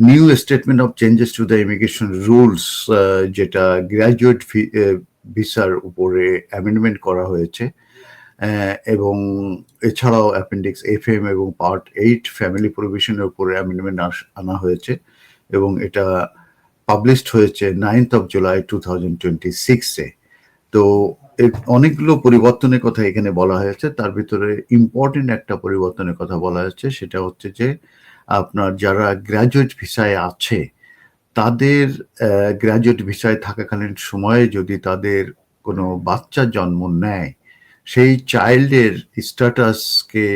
New statement of changes to the immigration rules, যেটা graduate ভিসার উপরে অ্যামেন্ডমেন্ট করা হয়েছে, এবং এছাড়াও অ্যাপেন্ডিক্স FM এবং পার্ট 8 ফ্যামিলি প্রভিশনের উপরে অ্যামেন্ডমেন্ট আনা হয়েছে, এবং এটা পাবলিশড হয়েছে 9th of July 2026-এ। তো অনেকগুলো পরিবর্তনের কথা এখানে বলা হয়েছে, তার ভিতরে ইম্পর্টেন্ট একটা পরিবর্তনের কথা বলা হয়েছে, সেটা হচ্ছে যে আপনার যারা গ্র্যাজুয়েট ভিসায় আছে তাদের গ্র্যাজুয়েট ভিসায় থাকাকালীন সময়ে যদি তাদের কোনো বাচ্চা জন্ম নেয়, সেই চাইল্ডের স্ট্যাটাসকে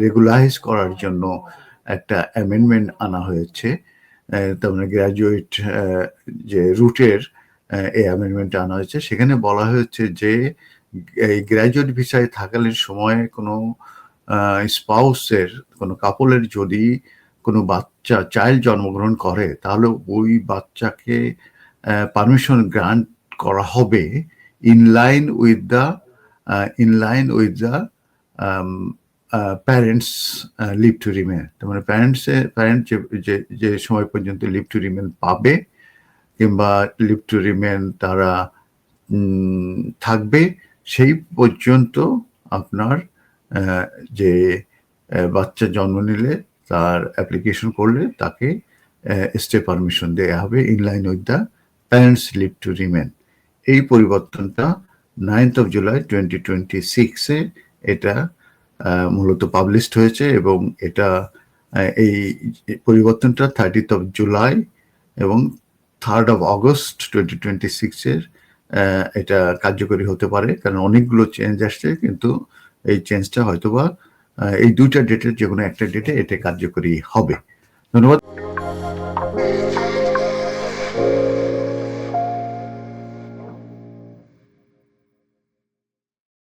রেগুলারাইজ করার জন্য একটা অ্যামেন্ডমেন্ট আনা হয়েছে। তার মানে গ্র্যাজুয়েট যে রুটের এই অ্যামেন্ডমেন্টটা আনা হয়েছে, সেখানে বলা হয়েছে যে এই গ্র্যাজুয়েট ভিসায় থাকাকালীন সময়ে কোনো স্পাউসের, কোনো কাপলের যদি কোনো বাচ্চা চাইল্ড জন্মগ্রহণ করে, তাহলে ওই বাচ্চাকে পারমিশন গ্রান্ট করা হবে in line with the parents leave to remain. তার মানে প্যারেন্ট যে সময় পর্যন্ত লিভ টু রিমেন পাবে কিংবা লিভ টু রিমেন তারা থাকবে, সেই পর্যন্ত আপনার যে বাচ্চা জন্ম নিলে তার অ্যাপ্লিকেশন করলে তাকে স্টে পারমিশন দেওয়া হবে in line with the parents leave to remain. এই পরিবর্তনটা 9th of July 2026-এ এটা মূলত পাবলিশড হয়েছে, এবং এটা এই পরিবর্তনটা 30th of July এবং 3rd of August 2026-এর এটা কার্যকরী হতে পারে, কারণ অনেকগুলো চেঞ্জ আসছে, কিন্তু এই চেঞ্জটা হয়তোবা এই দুইটা ডেটের যে কোনো একটা ডেটে এটা কার্যকরী হবে। ধন্যবাদ।